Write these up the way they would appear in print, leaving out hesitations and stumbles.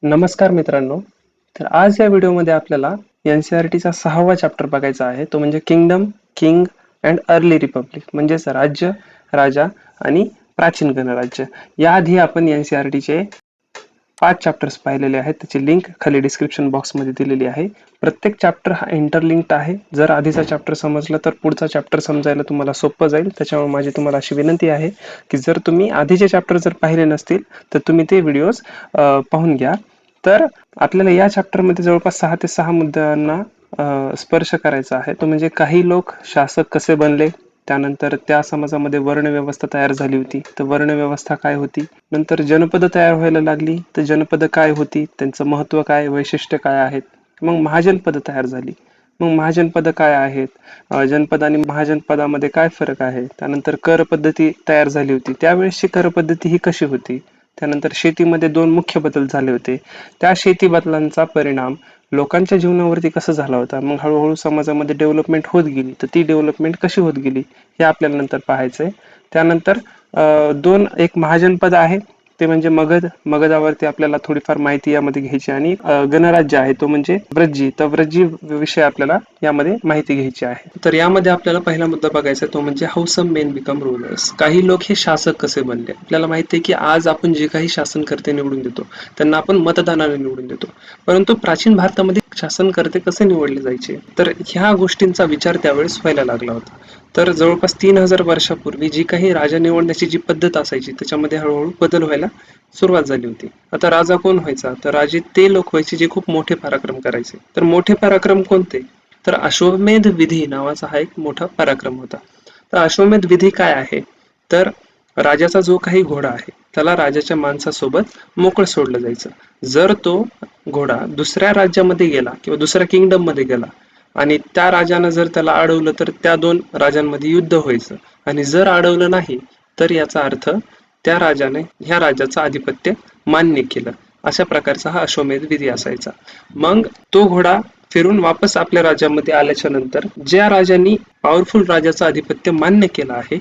नमस्कार मित्रांनो. तर आज या व्हिडिओमध्ये आपल्याला NCERTचा 6वा चॅप्टर बघायचा आहे. तो म्हणजे kingdom, king and early Republic म्हणजेच राज्य, राजा आणि प्राचीन गणराज्य. याआधी आपण NCERTचे 5 चॅप्टर्स पाहिलेले आहेत. त्याची लिंक खाली डिस्क्रिप्शन बॉक्समध्ये दिलेली आहे. प्रत्येक चॅप्टर हा इंटरलिंक्ड आहे. जर आधीचा चॅप्टर समजला तर पुढचा चॅप्टर समजायला तुम्हाला सोपं जाईल. त्याच्यामुळे माझी तुम्हाला अशी विनंती आहे की जर तुम्ही आधीचे चॅप्टर जर पाहिले नसतील तर तुम्ही ते व्हिडिओज पाहून घ्या. तर आपल्याला या चॅप्टरमध्ये जवळपास 6 ते 6 मुद्द्यांना स्पर्श करायचा आहे. तो म्हणजे काही लोक शासक कसे बनले, त्यानंतर त्या समाजामध्ये वर्णव्यवस्था तयार झाली होती, तर वर्णव्यवस्था काय होती, नंतर जनपद तयार व्हायला लागली, तर जनपद काय होती, त्यांचं महत्व काय, वैशिष्ट्य काय आहेत. मग महाजनपद तयार झाली, मग महाजनपद काय आहेत, जनपद आणि महाजनपदामध्ये काय फरक आहे. त्यानंतर कर पद्धती तयार झाली होती, त्यावेळेसची कर पद्धती ही कशी होती. त्यानंतर शेतीमध्ये 2 मुख्य बदल झाले होते, त्या शेती बदलांचा परिणाम लोकांच्या जीवनावरती कसा झाला होता. मग हळूहळू समाजामध्ये डेव्हलपमेंट होत गेली, तर ती डेव्हलपमेंट कशी होत गेली हे आपल्याला नंतर पाहायचंय. त्यानंतर एक महाजनपद आहे, ते म्हणजे मगध. मगधावरती आपल्याला थोडीफार माहिती यामध्ये घ्यायची आणि गणराज्य आहे तो म्हणजे व्रज्जी. तर व्रज्जी विषय आपल्याला यामध्ये माहिती घ्यायची आहे. तर यामध्ये आपल्याला पहिला मुद्दा बघायचा तो म्हणजे how some men become rulers. काही लोक हे शासक कसे बनले. आपल्याला माहिती आहे की आज आपण जे काही शासनकर्ते निवडून देतो त्यांना आपण मतदानाने निवडून देतो, परंतु प्राचीन भारतामध्ये शासनकर्ते कसे निवडले जायचे, तर ह्या गोष्टींचा विचार त्यावेळेस व्हायला लागला होता. तर जवळपास 3000 वर्षापूर्वी जी काही राजा निवडण्याची जी पद्धत असायची त्याच्यामध्ये हळूहळू बदल व्हायला सुरुवात झाली होती. आता राजा कोण व्हायचा, तर राजे ते लोक व्हायचे जे खूप मोठे पराक्रम करायचे. तर मोठे पराक्रम कोणते, तर अश्वमेध विधी नावाचा हा एक मोठा पराक्रम होता. तर अश्वमेध विधी काय आहे, तर राजाचा जो काही घोडा आहे त्याला राजाच्या माणसासोबत मोकळ सोडलं जायचं. जर तो घोडा दुसऱ्या राज्यामध्ये गेला किंवा दुसऱ्या किंगडम मध्ये गेला आणि त्या राजानं जर त्याला अडवलं तर त्या 2 राजांमध्ये युद्ध व्हायचं. आणि जर अडवलं नाही तर याचा अर्थ त्या राजाने ह्या राजाचं आधिपत्य मान्य केलं. अशा प्रकारचा हा अश्वमेध विधी असायचा. मग तो घोडा फिरून वापस आपल्या राज्यामध्ये आल्याच्या नंतर ज्या राजांनी पॉवरफुल राजाचं आधिपत्य मान्य केलं आहे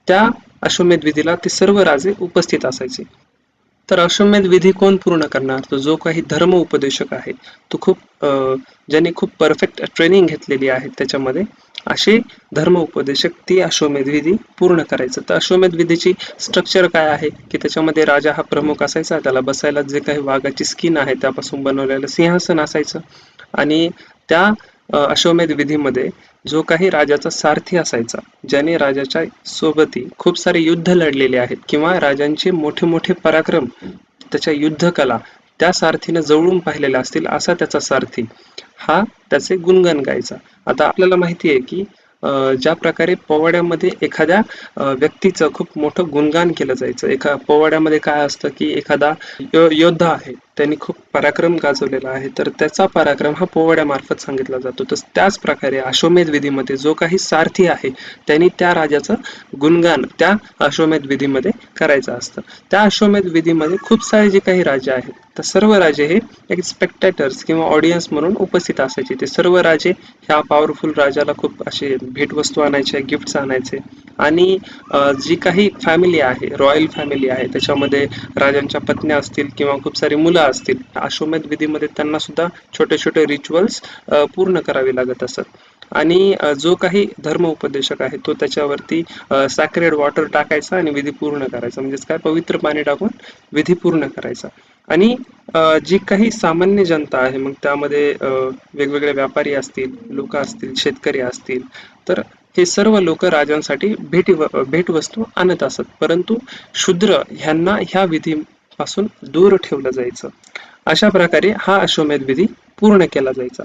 त्या अश्वमेध विधीला ते सर्व राजे उपस्थित असायचे. तर अश्वमेध विधी कोण पूर्ण करणार, तो जो काही धर्म उपदेशक आहे तो ज्यांनी खूप परफेक्ट ट्रेनिंग घेतलेली आहे त्याच्यामध्ये, असे धर्म उपदेशक ती अश्वमेध विधी पूर्ण करायचं. तर अश्वमेध विधीची स्ट्रक्चर काय आहे की त्याच्यामध्ये राजा हा प्रमुख असायचा, त्याला बसायला जे काही वाघाची स्किन आहे त्यापासून बनवलेलं सिंहासन असायचं. आणि त्या अश्वमेध विधीमध्ये जो काही राजाचा सारथी असायचा, ज्याने राजाच्या सोबती खूप सारे युद्ध लढलेले आहेत किंवा राजांचे मोठे मोठे पराक्रम, त्याच्या युद्ध कला त्या सारथीने जवळून पाहिलेल्या असतील, असा त्याचा सारथी हा त्याचे गुणगान गायचा. आता आपल्याला माहिती आहे की ज्या प्रकारे पोवाड्यामध्ये एखाद्या व्यक्तीचं खूप मोठं गुणगान केलं जायचं. एका पोवाड्यामध्ये काय असतं की एखादा योद्धा आहे, त्यांनी खूप पराक्रम गाजवलेला आहे, तर त्याचा पराक्रम हा पोवाड्यामार्फत सांगितला जातो. तर त्याच प्रकारे अश्वमेध विधीमध्ये जो काही सारथी आहे त्यांनी त्या राजाचं गुणगान त्या अश्वमेध विधीमध्ये करायचं असतं. त्या अश्वमेध विधीमध्ये खूप सारे जे काही राजे आहेत तर सर्व राजे हे एक स्पेक्टॅटर्स किंवा ऑडियन्स म्हणून उपस्थित असायचे. ते सर्व राजे ह्या पॉवरफुल राजाला खूप असे भेटवस्तू आणायचे, गिफ्ट्स आणायचे. आणि जी काही फॅमिली आहे, रॉयल फॅमिली आहे, त्याच्यामध्ये राजांच्या पत्न्या असतील किंवा खूप सारी मुलं असतील, अश्वमेध विधीमध्ये त्यांना सुद्धा छोटे छोटे रिच्युअल्स पूर्ण करावे लागत असत. आणि जो काही धर्म उपदेशक आहे तो त्याच्यावरती सॅक्रेड वॉटर टाकायचा आणि विधी पूर्ण करायचा. म्हणजेच काय, पवित्र पाणी टाकून विधी पूर्ण करायचा. आणि जी काही सामान्य जनता आहे, मग त्यामध्ये वेगवेगळे व्यापारी असतील, लोक असतील, शेतकरी असतील, तर हे सर्व लोक राजांसाठी भेटवस्तू आणत असत. परंतु शूद्र ह्यांना ह्या विधीपासून दूर ठेवलं जायचं. अशा प्रकारे हा अश्वमेध विधी पूर्ण केला जायचा.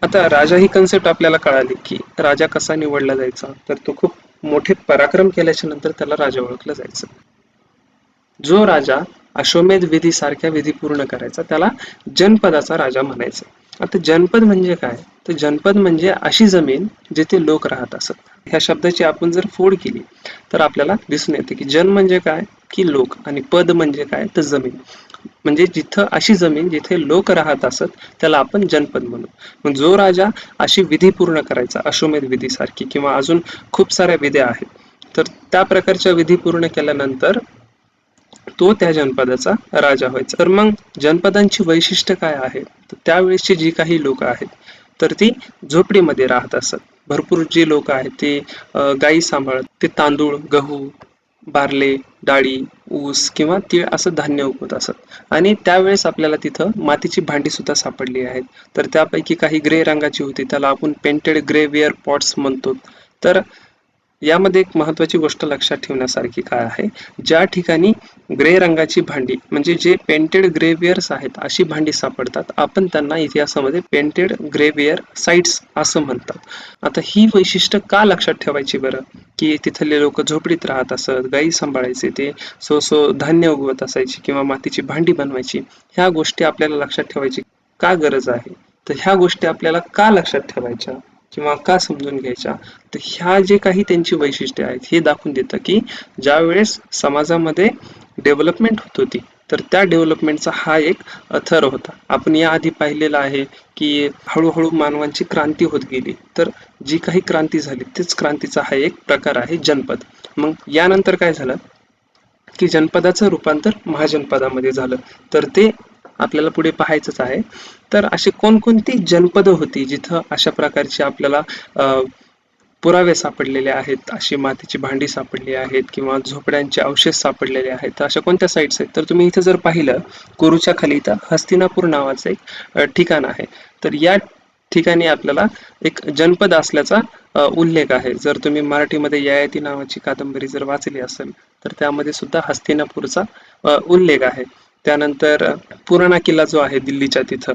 आता राजा ही कन्सेप्ट आपल्याला कळाली की राजा कसा निवडला जायचा, तर तो खूप मोठे पराक्रम केल्याच्या नंतर त्याला राजा ओळखलं जायचं. जो राजा अश्वमेध विधी सारख्या विधी पूर्ण करायचा त्याला जनपदाचा राजा म्हणायचं. आता जनपद म्हणजे काय, तर जनपद म्हणजे अशी जमीन जिथे लोक राहत असत. ह्या शब्दाची आपण जर फोड केली तर आपल्याला दिसून येते की जन म्हणजे काय की लोक, आणि पद म्हणजे काय तर जमीन. म्हणजे जिथं अशी जमीन जिथे लोक राहत असत त्याला आपण जनपद म्हणू. मग जो राजा अशी विधी पूर्ण करायचा अश्वमेध विधी सारखी किंवा अजून खूप साऱ्या विध्या आहेत, तर त्या प्रकारच्या विधी पूर्ण केल्यानंतर तो त्या जनपदाचा राजा व्हायचा. तर मग जनपदांची वैशिष्ट्य काय आहे, तर त्यावेळेसची जी काही लोक आहेत तर ती झोपडीमध्ये राहत असत. भरपूर जे लोक आहेत ते गायी सांभाळत, ते तांदूळ, गहू, बार्ले, डाळी, ऊस किंवा तीळ असं धान्य उगवत असत. आणि त्यावेळेस आपल्याला तिथं मातीची भांडी सुद्धा सापडली आहेत. तर त्यापैकी काही ग्रे रंगाची होती, त्याला आपण पेंटेड ग्रे वेअर पॉट्स म्हणतो. तर यामध्ये एक महत्वाची गोष्ट लक्षात ठेवण्यासारखी काय आहे, ज्या ठिकाणी ग्रे रंगाची भांडी म्हणजे जे पेंटेड ग्रेवियर्स आहेत अशी भांडी सापडतात, आपण त्यांना इतिहासामध्ये पेंटेड ग्रेवियर साइट्स असं म्हणतात. आता ही वैशिष्ट्य का लक्षात ठेवायची बरं, की तिथले लोक झोपडीत राहत असत, गायी सांभाळायचे, ते सो धान्य उगवत असायची किंवा मातीची भांडी बनवायची. ह्या गोष्टी आपल्याला लक्षात ठेवायची का गरज आहे, तर ह्या गोष्टी आपल्याला का लक्षात ठेवायच्या किंवा का समजून घ्यायच्या, तर ह्या जे काही त्यांची वैशिष्ट्ये आहेत हे दाखवून देतं की ज्या वेळेस समाजामध्ये डेव्हलपमेंट होत होती तर त्या डेव्हलपमेंटचा हा एक थर होता. आपण याआधी पाहिलेलं आहे की हळूहळू मानवांची क्रांती होत गेली, तर जी काही क्रांती झाली तेच क्रांतीचा हा एक प्रकार आहे जनपद. मग यानंतर काय झालं की जनपदाचं रूपांतर महाजनपदामध्ये झालं, तर ते आपल्याला पुढे पाहायचंच आहे. तर अशी कोणकोणती जनपद होती जिथं अशा प्रकारची आपल्याला पुरावे सापडलेले आहेत, अशी मातीची भांडी सापडली आहेत किंवा झोपड्यांचे अवशेष सापडलेले आहेत, तर अशा कोणत्या साईट्स आहेत, तर तुम्ही इथं जर पाहिलं कुरूच्या खाली इथं हस्तिनापूर नावाचं एक ठिकाण आहे. तर या ठिकाणी आपल्याला एक जनपद असल्याचा उल्लेख आहे. जर तुम्ही मराठीमध्ये ययाती नावाची कादंबरी जर वाचली असेल तर त्यामध्ये सुद्धा हस्तिनापूरचा उल्लेख आहे. त्यानंतर पुराणा किल्ला जो आहे दिल्लीच्या तिथं,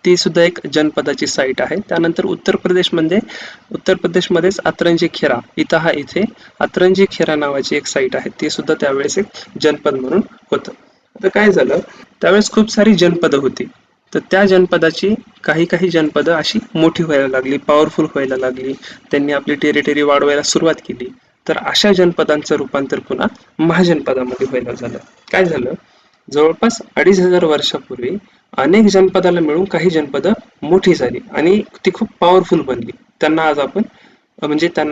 ती सुद्धा एक जनपदाची साईट आहे. त्यानंतर उत्तर प्रदेशमध्येच अतरंजी खेरा इथे अतरंजी खेरा नावाची एक साईट आहे, ती सुद्धा त्यावेळेस एक जनपद म्हणून होतं. आता काय झालं, त्यावेळेस खूप सारी जनपद होती, तर त्या जनपदाची काही जनपद अशी मोठी व्हायला लागली, पॉवरफुल व्हायला लागली, त्यांनी आपली टेरिटरी वाढवायला सुरुवात केली. तर अशा जनपदांचं रूपांतर पुन्हा महाजनपदामध्ये व्हायला झालं. काय झालं, जवळपास 2500 वर्षापूर्वी अनेक जनपदाला मिळून काही जनपद मोठी झाली आणि ती खूप पॉवरफुल बनली. त्यांना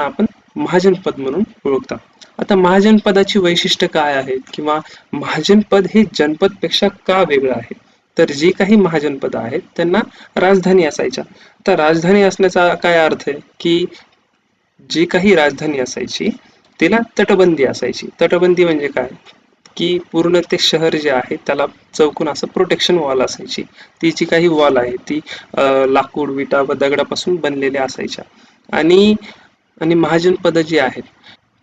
आपण महाजनपद म्हणून ओळखतात. आता महाजनपदाची वैशिष्ट्य काय आहेत किंवा महाजनपद हे जनपदपेक्षा का वेगळं आहे, तर जी काही महाजनपद आहेत त्यांना राजधानी असायच्या. आता राजधानी असण्याचा काय अर्थ आहे की जी काही राजधानी असायची तिला तटबंदी असायची. तटबंदी म्हणजे काय, की पूर्ण ते शहर जे आहे त्याला चौकून असं प्रोटेक्शन वॉल असायची. ती जी काही वॉल आहे ती लाकूड, विटा व दगडापासून बनलेल्या असायच्या. आणि आणि महाजनपद जी आहेत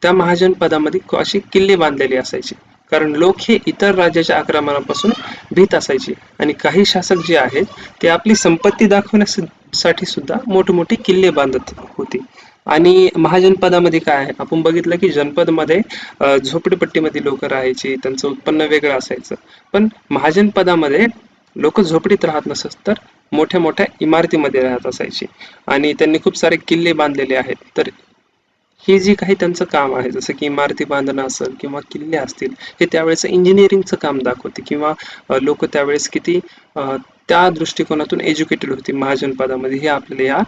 त्या महाजनपदामध्ये अशी किल्ले बांधलेली असायची, कारण लोक हे इतर राज्याच्या आक्रमणापासून भीत असायचे. आणि काही शासक जे आहेत ते आपली संपत्ती दाखवण्यासाठी सुद्धा मोठमोठे किल्ले बांधत होते. आणि महाजनपदामध्ये काय आहे, आपण बघितलं की जनपदमध्ये झोपडपट्टीमध्ये लोक राहायची, त्यांचं उत्पन्न वेगळं असायचं. पण महाजनपदामध्ये लोक झोपडीत राहत नसत, तर मोठ्या मोठ्या इमारतीमध्ये राहत असायची आणि त्यांनी खूप सारे किल्ले बांधलेले आहेत. तर हे जे काही त्यांचं काम आहे, जसं की इमारती बांधणं असेल किंवा किल्ले असतील, हे त्यावेळेस इंजिनिअरिंगचं काम दाखवते किंवा लोक त्यावेळेस किती त्या दृष्टिकोनातून एज्युकेटेड होती महाजनपदामध्ये, हे आपल्याला या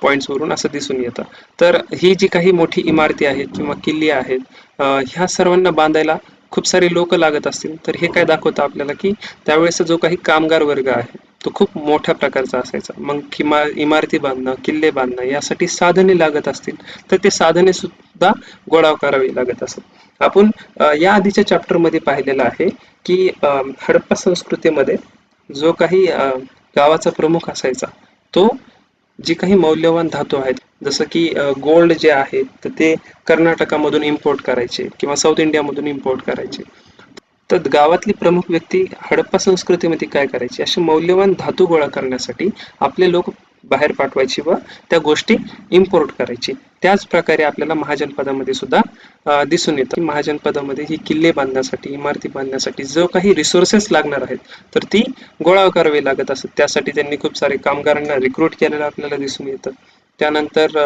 पॉइंट्स वरून असं दिसून येतं. तर ही जी काही मोठी इमारती आहेत किंवा किल्ले आहेत, ह्या सर्वांना बांधायला खूप सारे लोक लागत असतील, तर हे काय दाखवतं आपल्याला की त्यावेळेस जो काही कामगार वर्ग आहे तो खूप मोठ्या प्रकारचा असायचा. मग इमारती बांधणं, किल्ले बांधणं यासाठी साधने लागत असतील, तर ते साधने सुद्धा गोळा करावी लागत असत. आपण या आधीच्या चॅप्टर मध्ये पाहिलेलं आहे की हडप्पा संस्कृतीमध्ये जो काही गावाचा प्रमुख असायचा, तो जी काही मौल्यवान धातू आहेत जसं की गोल्ड जे आहे तर ते कर्नाटकामधून इम्पोर्ट करायचे किंवा साऊथ इंडियामधून इम्पोर्ट करायचे. तर गावातली प्रमुख व्यक्ती हडप्पा संस्कृतीमध्ये काय करायची, असे मौल्यवान धातू गोळा करण्यासाठी आपले लोक बाहेर पाठवायची व त्या गोष्टी इम्पोर्ट करायची. त्याच प्रकारे आपल्याला महाजनपदामध्ये सुद्धा दिसून येतं. महाजनपदामध्ये ही किल्ले बांधण्यासाठी, इमारती बांधण्यासाठी जो काही रिसोर्सेस लागणार आहेत तर ती गोळा करावी लागत असत. त्यासाठी त्यांनी खूप सारे कामगारांना रिक्रूट केलेलं आपल्याला दिसून येतं. त्यानंतर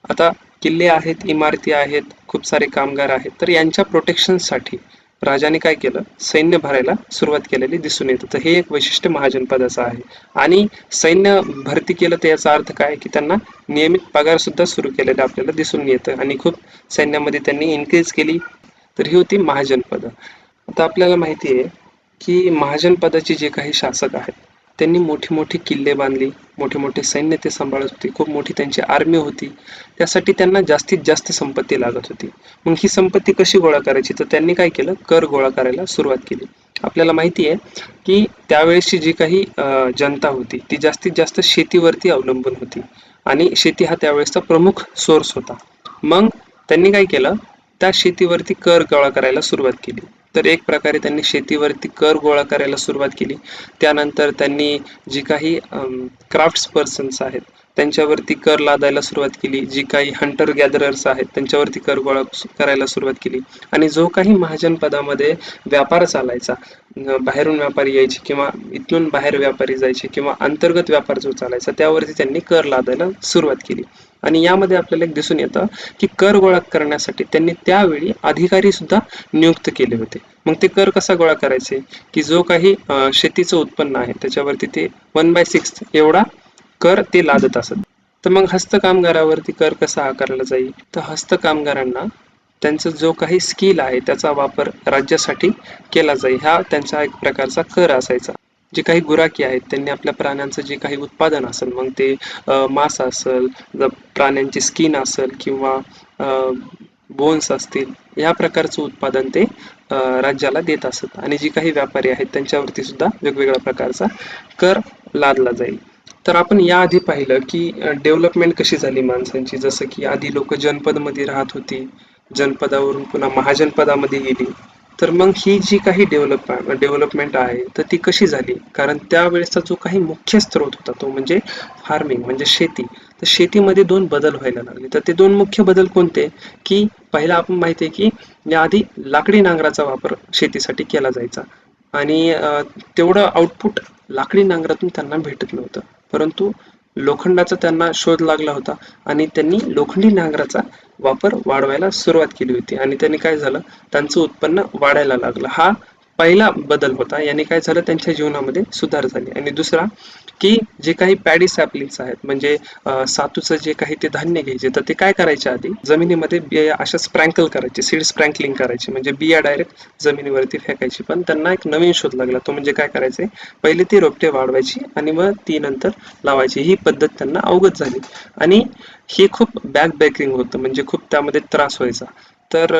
आता किल्ले आहेत, इमारती आहेत, खूप सारे कामगार आहेत, तर यांच्या प्रोटेक्शनसाठी राजाने काय केलं, सैन्य भरायला सुरुवात केलेली दिसून येतं. तर हे एक वैशिष्ट्य महाजनपदाचं आहे. आणि सैन्य भरती केलं तर याचा अर्थ काय की त्यांना नियमित पगार सुद्धा सुरू केलेला आपल्याला दिसून येतं आणि खूप सैन्यामध्ये त्यांनी इन्क्रीज केली. तर ही होती महाजनपद. तर आपल्याला माहिती आहे की महाजन पदाचे जे काही शासक आहेत त्यांनी मोठी मोठी किल्ले बांधली, मोठे मोठे सैन्य ते सांभाळत होते, खूप मोठी त्यांची आर्मी होती. त्यासाठी त्यांना जास्तीत जास्त संपत्ती लागत होती. मग ही संपत्ती कशी गोळा करायची, तर त्यांनी काय केलं, कर गोळा करायला सुरुवात केली. आपल्याला माहिती आहे की त्यावेळेसची जी काही जनता होती ती जास्तीत जास्त शेतीवरती अवलंबून होती आणि शेती हा त्यावेळेसचा प्रमुख सोर्स होता. मग त्यांनी काय केलं, त्या शेतीवरती कर गोळा करायला सुरुवात केली. तर एक प्रकारे त्यांनी शेतीवरती कर गोळा करायला सुरुवात केली. त्यानंतर त्यांनी जी काही क्राफ्ट्स पर्सन्स आहेत त्यांच्यावरती कर लादायला सुरुवात केली. जी काही हंटर गॅदरर्स आहेत त्यांच्यावरती कर गोळा करायला सुरुवात केली. आणि जो काही महाजन पदामध्ये व्यापार चालायचा, बाहेरून व्यापारी यायचे किंवा इथून बाहेर व्यापारी जायचे किंवा अंतर्गत व्यापार जो चालायचा त्यावरती त्यांनी कर लादायला सुरुवात केली. आणि यामध्ये आपल्याला एक दिसून येतं की कर गोळा करण्यासाठी त्यांनी त्यावेळी अधिकारी सुद्धा नियुक्त केले होते. मग ते कर कसा गोळा करायचे, की जो काही शेतीचं उत्पन्न आहे त्याच्यावरती ते 1/6 एवढा कर ते लादत असत. तर मग हस्तकामगारावरती कर कसा आकारला जाईल, तर हस्तकामगारांना त्यांचा जो काही स्किल आहे त्याचा वापर राज्यासाठी केला जाईल, हा त्यांचा एक प्रकारचा कर असायचा. जे काही गुराखी आहेत त्यांनी आपल्या प्राण्यांचं जे काही उत्पादन असेल, मग ते मांस असेल, प्राण्यांची स्किन असेल किंवा बोन्स असतील, या प्रकारचं उत्पादन ते राज्याला देत असत. आणि जी काही व्यापारी आहेत त्यांच्यावरती सुद्धा वेगवेगळ्या प्रकारचा कर लादला जाईल. तर आपण याआधी पाहिलं की डेव्हलपमेंट कशी झाली माणसांची, जसं की आधी लोक जनपदमध्ये राहत होती, जनपदावरून पुन्हा महाजनपदामध्ये गेली. तर मग ही जी काही डेव्हलपमेंट आहे तर ती कशी झाली, कारण त्यावेळेसचा जो काही मुख्य स्रोत होता तो म्हणजे फार्मिंग म्हणजे शेती. तर शेतीमध्ये दोन बदल व्हायला लागले. तर ते दोन मुख्य बदल कोणते, की पहिला आपण माहिती आहे की याआधी लाकडी नांगराचा वापर शेतीसाठी केला जायचा आणि तेवढं आउटपुट लाकडी नांगरातून त्यांना भेटत नव्हतं. परंतु लोखंडाचा त्यांना शोध लागला होता आणि त्यांनी लोखंडी नांगराचा वापर वाढवायला सुरुवात केली होती आणि त्यांनी काय झालं, त्यांचं उत्पन्न वाढायला लागलं. हा पहिला बदल होता. याने काय झालं, त्यांच्या जीवनामध्ये सुधार झाली. आणि दुसरा की जे काही पॅडी सॅपलिंग्स आहेत म्हणजे सातूचं जे काही ते धान्य घ्यायचे, तर ते काय करायचे, आधी जमिनीमध्ये बिया अशा स्प्रँकल करायचे, सीड स्प्रँकलिंग करायचे, म्हणजे बिया डायरेक्ट जमिनीवरती फेकायची. पण त्यांना एक नवीन शोध लागला, तो म्हणजे काय करायचे, पहिले ती रोपटे वाढवायची आणि मग ती नंतर लावायची. ही पद्धत त्यांना अवगत झाली आणि हे खूप बॅक ब्रेकिंग होतं, म्हणजे खूप त्यामध्ये त्रास व्हायचा. तर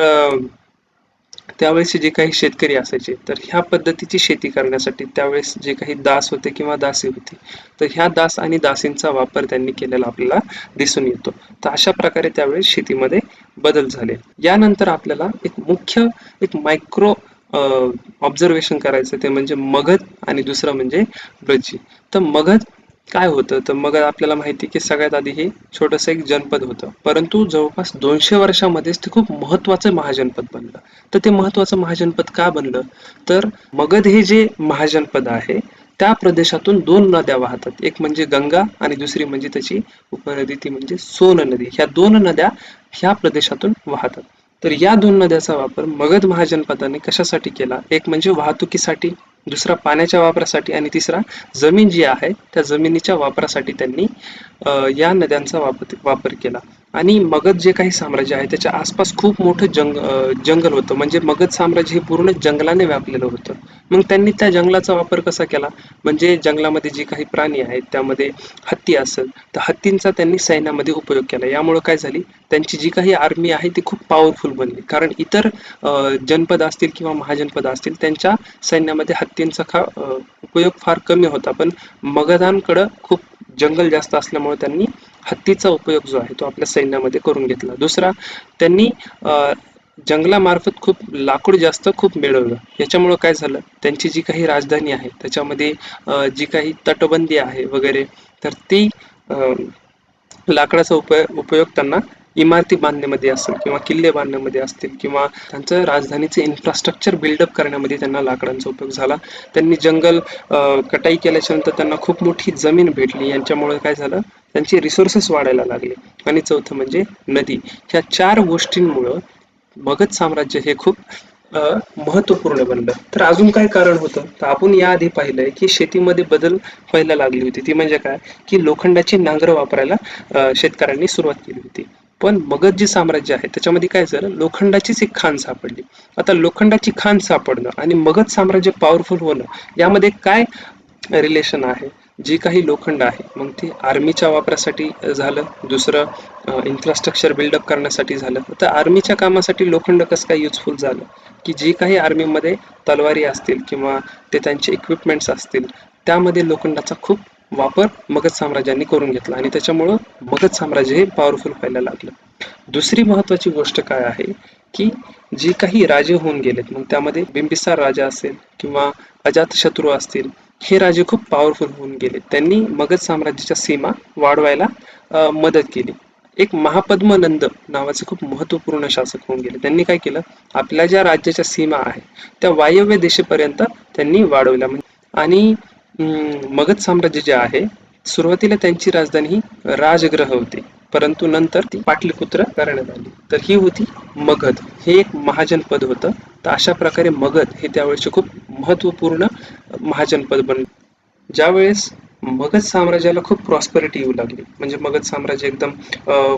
त्यावेळेस जे काही शेतकरी असायचे तर ह्या पद्धतीची शेती करण्यासाठी त्यावेळेस जे काही दास होते किंवा दासी होती, तर ह्या दास आणि दासींचा वापर त्यांनी केलेला आपल्याला दिसून येतो. तर अशा प्रकारे त्यावेळेस शेतीमध्ये बदल झाले. यानंतर आपल्याला एक मायक्रो ऑब्झर्वेशन करायचं, ते म्हणजे मगध आणि दुसरं म्हणजे ब्रजी. तर मगध काय होतं, तर मगध आपल्याला माहिती की सगळ्यात आधी हे छोटंसं एक जनपद होतं, परंतु जवळपास 200 वर्षामध्येच ते खूप महत्वाचं महाजनपद बनलं. तर ते महत्वाचं महाजनपद का बनलं, तर मगध हे जे महाजनपद आहे त्या प्रदेशातून दोन नद्या वाहतात, एक म्हणजे गंगा आणि दुसरी म्हणजे त्याची उपनदी ती म्हणजे सोन नदी. ह्या दोन नद्या ह्या प्रदेशातून वाहतात. तर या दोन नद्याचा वापर मगध महाजनपदाने कशासाठी केला, एक म्हणजे वाहतुकीसाठी, दुसरा पाण्याच्या वापरासाठी आणि तिसरा जमीन जी आहे त्या जमिनीच्या वापरासाठी त्यांनी या नद्यांचा वापर केला. आणि मगध जे काही साम्राज्य आहे त्याच्या आसपास खूप मोठं जंगल होतं, म्हणजे मगध साम्राज्य हे पूर्ण जंगलाने व्यापलेलं होतं. मग त्यांनी त्या जंगलाचा वापर कसा केला, म्हणजे जंगलामध्ये जे काही प्राणी आहेत त्यामध्ये हत्ती असेल तर हत्तींचा त्यांनी सैन्यामध्ये उपयोग केला. यामुळे काय झाली, त्यांची जी काही आर्मी आहे ती खूप पॉवरफुल बनली. कारण इतर जनपद असतील किंवा महाजनपद असतील त्यांच्या सैन्यामध्ये हत्तींचा उपयोग फार कमी होता, पण मगधांकडं खूप जंगल जास्त असल्यामुळे त्यांनी हत्तीचा उपयोग जो आहे तो आपल्या सैन्यामध्ये करून घेतला. दुसरा, त्यांनी जंगलामार्फत खूप लाकूड जास्त खूप मिळवलं. याच्यामुळं काय झालं, त्यांची जी काही राजधानी आहे त्याच्यामध्ये जी काही तटबंदी आहे वगैरे, तर ती लाकडाचा उपयोग त्यांना इमारती बांधण्यामध्ये असेल किंवा किल्ले बांधण्यामध्ये असतील किंवा त्यांचं राजधानीचे इन्फ्रास्ट्रक्चर बिल्डअप करण्यामध्ये त्यांना लाकडांचा उपयोग झाला. त्यांनी जंगल कटाई केल्याच्या नंतर त्यांना खूप मोठी जमीन भेटली. यांच्यामुळे काय झालं, त्यांचे रिसोर्सेस वाढायला लागले. आणि चौथं म्हणजे नदी. ह्या चार गोष्टींमुळं मगध साम्राज्य हे खूप महत्वपूर्ण बनलं. तर अजून काय कारण होतं, तर आपण याआधी पाहिलंय की शेतीमध्ये बदल व्हायला लागली होती. ती म्हणजे काय, की लोखंडाची नांगरं वापरायला शेतकऱ्यांनी सुरुवात केली होती. पण मगध जे साम्राज्य आहे त्याच्यामध्ये काय झालं, लोखंडाचीच एक खाण सापडली. आता लोखंडाची खाण सापडणं आणि मगध साम्राज्य पॉवरफुल होणं यामध्ये काय रिलेशन आहे. जी काही लोखंड आहे मग ते आर्मीच्या वापरासाठी झालं, दुसरं इन्फ्रास्ट्रक्चर बिल्डअप करण्यासाठी झालं. तर आर्मीच्या कामासाठी लोखंड कसं काय युजफुल झालं, की जी काही आर्मीमध्ये तलवारी असतील किंवा ते त्यांचे इक्विपमेंट्स असतील त्यामध्ये लोखंडाचा खूप वापर मगध साम्राज्यांनी करून घेतला आणि त्याच्यामुळं मगध साम्राज्य हे पॉवरफुल व्हायला लागलं. दुसरी महत्वाची गोष्ट काय आहे, की जे काही राजे होऊन गेलेत मग त्यामध्ये बिंबिसार राजा असेल किंवा अजातशत्रू असतील, हे राजे खूप पॉवरफुल होऊन गेले. त्यांनी मगध साम्राज्याच्या सीमा वाढवायला मदत केली. एक महापद्मनंद नावाचे खूप महत्वपूर्ण शासक होऊन गेले. त्यांनी काय केलं, आपल्या ज्या राज्याच्या सीमा आहे त्या वायव्य दिशेपर्यंत त्यांनी वाढवल्या. आणि मगध साम्राज्य जे आहे सुरुवातीला त्यांची राजधानी ही राजगृह होती, परंतु नंतर ती पाटलीपुत्र करण्यात आली. तर ही होती मगध, हे एक महाजनपद होतं. तर अशा प्रकारे मगध हे त्यावेळेचे खूप महत्वपूर्ण महाजनपद बनलं. ज्यावेळेस मगध साम्राज्याला खूप प्रॉस्पेरिटी येऊ लागली, म्हणजे मगध साम्राज्य एकदम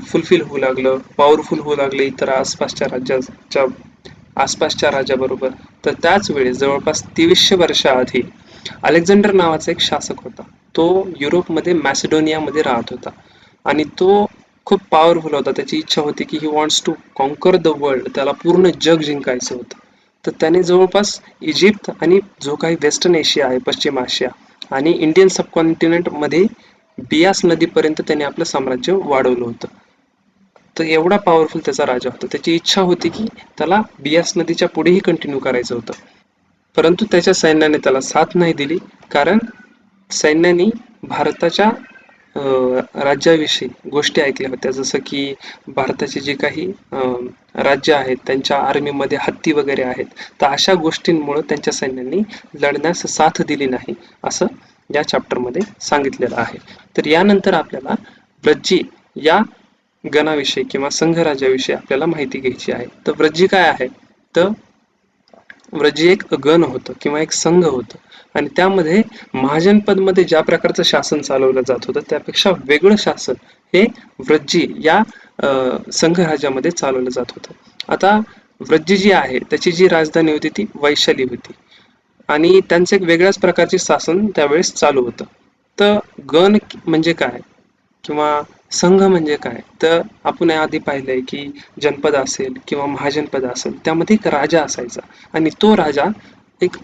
फुलफिल होऊ लागलं, पॉवरफुल होऊ लागले इतर आसपासच्या राज्याबरोबर. तर त्याच वेळेस जवळपास 2300 वर्षाआधी अलेक्झांडर नावाचा एक शासक होता. तो युरोपमध्ये मॅसिडोनियामध्ये राहत होता आणि तो खूप पॉवरफुल होता. त्याची इच्छा होती की he wants to conquer the world, त्याला पूर्ण जग जिंकायचं होतं. तर त्याने जवळपास इजिप्त आणि जो काही वेस्टर्न एशिया आहे, पश्चिम आशिया आणि इंडियन सबकॉन्टिनेंट मध्ये बियास नदीपर्यंत त्याने आपलं साम्राज्य वाढवलं होतं. तर एवढा पॉवरफुल त्याचा राजा होता. त्याची इच्छा होती की त्याला बियास नदीच्या पुढेही कंटिन्यू करायचं होतं, परंतु त्याच्या सैन्याने त्याला साथ नाही दिली. कारण सैन्याने भारताच्या राज्याविषयी गोष्टी ऐकल्या होत्या, जसं की भारताचे जे काही राज्य आहेत त्यांच्या आर्मीमध्ये हत्ती वगैरे आहेत. तर अशा गोष्टींमुळे त्यांच्या सैन्यांनी लढण्यास साथ दिली नाही, असं या चॅप्टरमध्ये सांगितलेलं आहे. तर यानंतर आपल्याला व्रज्जी या गणाविषयी किंवा संघराज्याविषयी आपल्याला माहिती घ्यायची आहे. तर व्रज्जी काय आहे, तर व्रज्जी एक गण होतं किंवा एक संघ होतं आणि त्यामध्ये महाजनपदमध्ये ज्या प्रकारचं शासन चालवलं जात होतं त्यापेक्षा वेगळं शासन हे व्रज्जी या संघराज्यामध्ये चालवलं जात होतं. आता व्रज्जी जी आहे त्याची जी राजधानी होती ती वैशाली होती आणि त्यांचं एक वेगळ्याच प्रकारचे शासन त्यावेळेस चालू होतं. तर गण म्हणजे काय किंवा संघ म्हणजे काय, तर आपण आधी पाहिलंय की जनपद असेल किंवा महाजनपद असेल त्यामध्ये एक राजा असायचा आणि तो राजा एक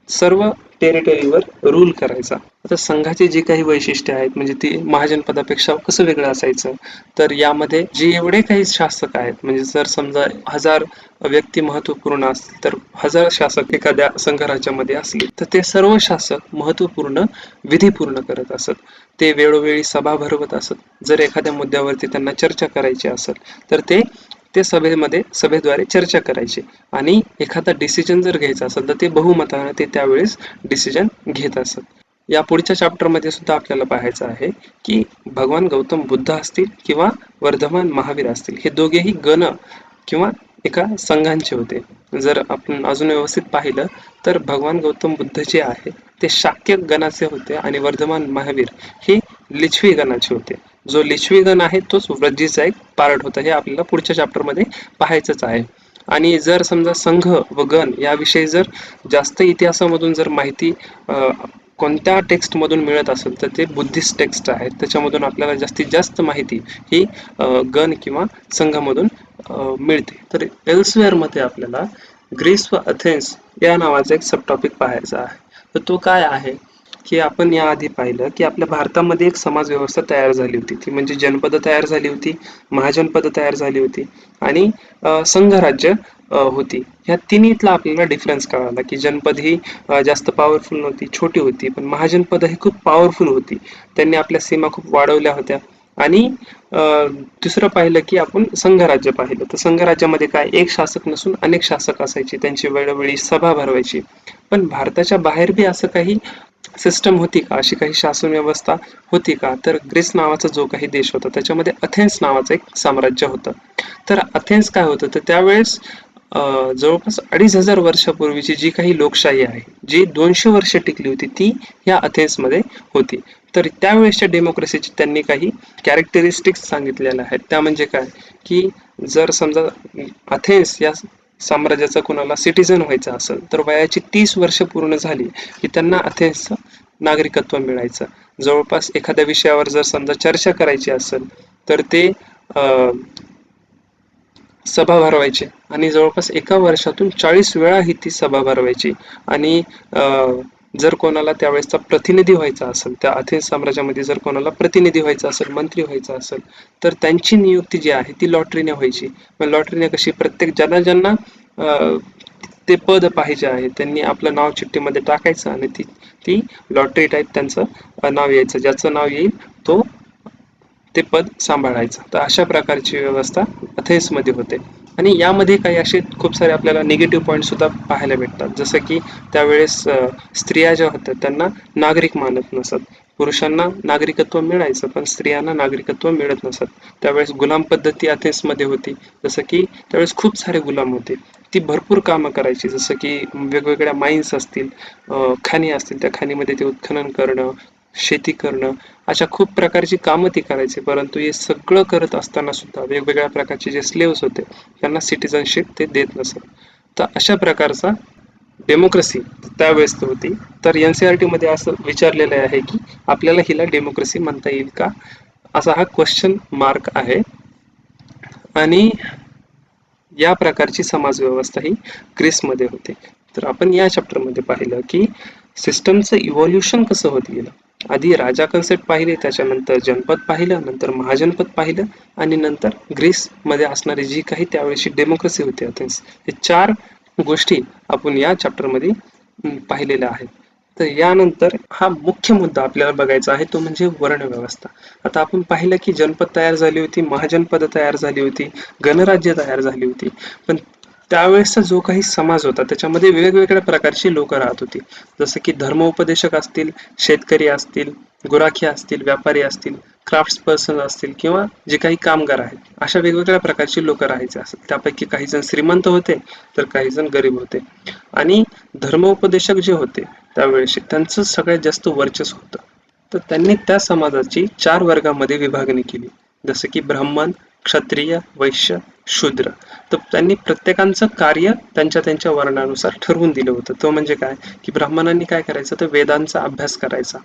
सर्व टेरिटरीवर रूल करायचा. आता संघाचे जे काही वैशिष्ट्य आहेत म्हणजे ते महाजनपदापेक्षा कसं वेगळं असायचं, तर यामध्ये जे एवढे काही शासक आहेत, म्हणजे जर समजा 1000 व्यक्ती महत्वपूर्ण असतील तर 1000 शासक एखाद्या संघराज्यामध्ये असले तर ते सर्व शासक महत्वपूर्ण विधी पूर्ण करत असत. ते वेळोवेळी सभा भरवत असत. जर एखाद्या मुद्द्यावरती त्यांना चर्चा करायची असेल तर ते सभेद्वारे चर्चा करायचे आणि एखादा डिसिजन जर घ्यायचा असेल तर ते बहुमताने ते त्यावेळेस डिसिजन घेत असत. या पुढच्या चॅप्टरमध्ये सुद्धा आपल्याला पाहायचं आहे की भगवान गौतम बुद्ध असतील किंवा वर्धमान महावीर असतील, हे दोघेही गण किंवा एका संघांचे होते. जर आपण अजून व्यवस्थित पाहिलं तर भगवान गौतम बुद्ध जे आहे ते शाक्य गणाचे होते आणि वर्धमान महावीर हे लिच्छवी गणाचे होते. जो लिच्छवी गण आहे तोच व्रज्जीचा एक पार्ट होता, हे आपल्याला पुढच्या चॅप्टरमध्ये पाहायचंच आहे. आणि जर समजा संघ व गण याविषयी जर जास्त इतिहासामधून जर माहिती कोणत्या टेक्स्टमधून मिळत असेल तर ते बुद्धिस्ट टेक्स्ट आहेत, त्याच्यामधून आपल्याला जास्तीत जास्त माहिती ही गण किंवा संघामधून मिळते. तर एल्सवेअर मध्ये आपल्याला ग्रीस व अथेन्स या नावाचा एक सब टॉपिक पाहायचा आहे. तर तो काय आहे की आपण याआधी पाहिलं की आपल्या भारतामध्ये एक समाज व्यवस्था तयार झाली होती, ती म्हणजे जनपद तयार झाली होती, महाजनपद तयार झाली होती आणि संघराज्य होती. ह्या तिन्हीतला आपल्याला डिफरन्स कळाला की जनपद ही जास्त पॉवरफुल नव्हती, छोटी होती, पण महाजनपद ही खूप पॉवरफुल होती. त्यांनी आपल्या सीमा खूप वाढवल्या होत्या. आणि दुसरं पाहिलं की आपण संघराज्य पाहिलं तर संघराज्यामध्ये काय एक शासक नसून अनेक शासक असायचे, त्यांची वेळोवेळी सभा भरवायची. पण भारताच्या बाहेर बी असं काही सिस्टम होती का, अशी काही शासन व्यवस्था होती का, तर ग्रीस नावाचा जो काही देश होता त्याच्यामध्ये अथेन्स नावाचं एक साम्राज्य होतं. तर अथेन्स काय होतं तर त्यावेळेस जवळपास 2500 वर्षापूर्वीची जी काही लोकशाही आहे, जी 200 वर्ष टिकली होती, ती या अथेन्समध्ये होती. तर त्यावेळेसच्या डेमोक्रेसीची त्यांनी काही कॅरेक्टरिस्टिक्स सांगितलेल्या आहेत. त्या म्हणजे काय, की जर समजा अथेन्स या साम्राज्याचा कोणाला सिटिझन व्हायचं असेल, तर वयाची 30 वर्ष पूर्ण झाली की त्यांना अथेन्सचं नागरिकत्व मिळायचं. जवळपास एखाद्या विषयावर जर समजा चर्चा करायची असेल, तर ते सभा भरवायचे आणि जवळपास एका वर्षातून 40 वेळा ही ती सभा भरवायची. आणि जर कोणाला त्यावेळेसचा प्रतिनिधी व्हायचा असेल, त्या अथेन्स साम्राज्यामध्ये जर कोणाला प्रतिनिधी व्हायचा असेल, मंत्री व्हायचा असेल, तर त्यांची नियुक्ती जी आहे ती लॉटरीने व्हायची. मग लॉटरीने कशी, प्रत्येक ज्यांना ते पद पाहिजे आहे त्यांनी आपलं नाव चिठ्ठीमध्ये टाकायचं आणि ती लॉटरी टाईप त्यांचं नाव यायचं. ज्याचं नाव येईल तो ते पद सांभाळायचं. तर अशा प्रकारची व्यवस्था अथेन्समध्ये होते. आणि यामध्ये काही असे खूप सारे आपल्याला निगेटिव्ह पॉईंट सुद्धा पाहायला भेटतात. जसं की त्यावेळेस स्त्रिया ज्या होत्या त्यांना नागरिक मानत नसत. पुरुषांना नागरिकत्व मिळायचं पण स्त्रियांना नागरिकत्व मिळत नसत. त्यावेळेस गुलाम पद्धती अथेन्समध्ये होती. जसं की त्यावेळेस खूप सारे गुलाम होते. ती भरपूर कामं करायची, जसं की वेगवेगळ्या माइन्स असतील, खाणी असतील, त्या खाणीमध्ये ते उत्खनन करणं, शेती करणं, अशा खूप प्रकारची कामं ती करायची. परंतु हे सगळं करत असताना सुद्धा वेगवेगळ्या प्रकारचे जे स्लेव्स होते त्यांना सिटिझनशिप ते देत नसत. तर अशा प्रकारचा डेमोक्रेसी त्यावेळेस होती. तर NCERT मध्ये असं विचारलेलं आहे की आपल्याला हिला डेमोक्रेसी म्हणता येईल का, असा हा क्वेश्चन मार्क आहे. आणि या प्रकारची समाजव्यवस्था ही ग्रीसमध्ये होती. तर आपण या चॅप्टरमध्ये पाहिलं की सिस्टमचं इव्हॉल्युशन कसं होत गेलं. आधी राजा कन्सेप्ट पाहिले, त्याच्यानंतर जनपद पाहिलं, नंतर महाजनपद पाहिलं आणि नंतर ग्रीसमध्ये असणारी जी काही त्यावेळेची डेमोक्रेसी होती अथेन्स, हे 4 गोष्टी आपण या चॅप्टरमध्ये पाहिलेल्या आहेत. तर यानंतर हा मुख्य मुद्दा आपल्याला बघायचा आहे तो म्हणजे वर्णव्यवस्था. आता आपण पाहिलं की जनपद तयार झाली होती, महाजनपद तयार झाली होती, गणराज्य तयार झाली होती. पण त्यावेळेसचा जो काही समाज होता त्याच्यामध्ये वेगवेगळ्या प्रकारची लोक राहत होती. जसं की धर्मोपदेशक असतील, शेतकरी असतील, गुराखी असतील, व्यापारी असतील, क्राफ्ट्स पर्सन असतील किंवा जे काही कामगार आहेत, अशा वेगवेगळ्या प्रकारची लोक राहायचे असतात. त्यापैकी काही जण श्रीमंत होते तर काही जण गरीब होते. आणि धर्मोपदेशक जे होते त्यावेळेस त्यांचं सगळ्यात जास्त वर्चस्व होतं. तर त्यांनी त्या समाजाची 4 वर्गामध्ये विभागणी केली, जसं की ब्राह्मण, क्षत्रिय, वैश्य, शूद्र. तर त्यांनी प्रत्येकाचं कार्य त्यांच्या त्यांच्या वर्णानुसार ठरवून दिलं होतं. तो म्हणजे काय, की ब्राह्मणांनी काय करायचं तर वेदांचा अभ्यास करायचा,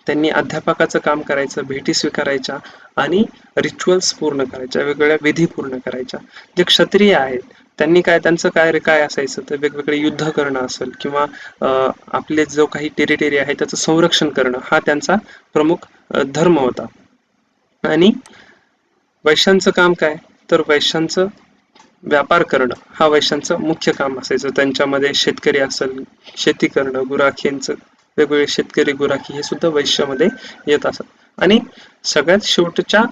त्यांनी अध्यापकाचं काम करायचं, भेटी स्वीकारायच्या आणि रिच्युअल्स पूर्ण करायच्या, वेगवेगळ्या विधी पूर्ण करायच्या. जे क्षत्रिय आहेत त्यांनी त्यांचं काय असायचं तर वेगवेगळे युद्ध करणं असेल किंवा आपले जो काही टेरिटरी आहे त्याचं संरक्षण करणं हा त्यांचा प्रमुख धर्म होता. आणि वैश्यांचं काम काय, तर वैश्यांचं व्यापार करणं हा वैश्यांचं मुख्य काम असायचं. त्यांच्यामध्ये शेतकरी असेल, शेती करणं, गुराखींचं वेगवेगळे शेतकरी गुराखी हे सुद्धा वैश्यामध्ये येत असत. आणि सगळ्यात शेवटच्या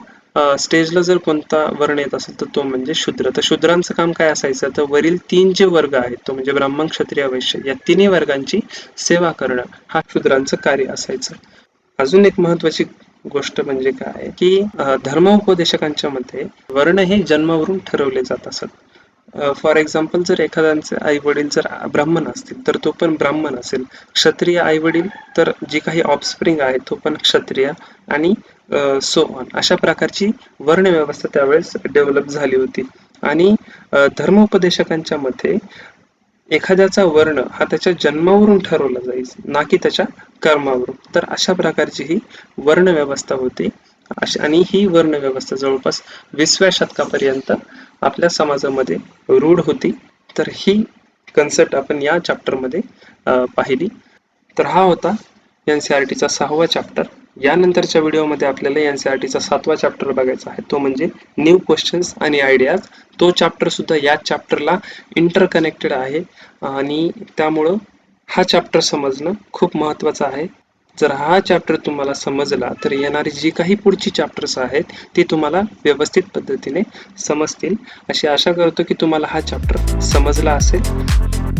स्टेजला जर कोणता वर्ण येत असेल तर तो म्हणजे शूद्र. तर शूद्रांचं काम काय असायचं तर वरील 3 जे वर्ग आहेत तो म्हणजे ब्राह्मण, क्षत्रिय, वैश्य या तिन्ही वर्गांची सेवा करणं हा शूद्रांचं कार्य असायचं. अजून एक महत्वाची गोष्ट म्हणजे काय की धर्मोपदेशकांच्या मध्ये वर्ण हे जन्मावरून ठरवले जात असत. फॉर एक्झाम्पल जर एखाद्यांचे आई वडील जर ब्राह्मण असतील तर तो पण ब्राह्मण असेल, क्षत्रिय आई वडील तर जी काही ऑफस्प्रिंग आहे तो पण क्षत्रिय, आणि सो ऑन अशा प्रकारची वर्णव्यवस्था त्यावेळेस डेव्हलप झाली होती. आणि धर्मोपदेशकांच्या मध्ये एखाद्याचा वर्ण हा त्याच्या जन्मावरून ठरवला जायचा, ना की त्याच्या कर्मावरून. तर अशा प्रकारची ही वर्णव्यवस्था होती. आणि ही वर्णव्यवस्था जवळपास 20व्या शतकापर्यंत आपल्या समाजामध्ये रूढ होती. तर ही कन्सेप्ट आपण या चॅप्टरमध्ये पाहिली. तर हा होता NCERTचा 6वा चॅप्टर. यानंतरच्या व्हिडिओमध्ये आपल्याला NCERTचा 7वा चॅप्टर बघायचा आहे, तो म्हणजे न्यू क्वेश्चन्स आणि आयडियाज. तो चॅप्टर सुद्धा या चॅप्टरला इंटरकनेक्टेड आहे आणि त्यामुळं हा चॅप्टर समजणं खूप महत्त्वाचं आहे. जर हा चॅप्टर तुम्हाला समजला तर येणारी जी काही पुढची चॅप्टर्स आहेत ती तुम्हाला व्यवस्थित पद्धतीने समजतील, अशी आशा करतो की तुम्हाला हा चॅप्टर समजला असेल.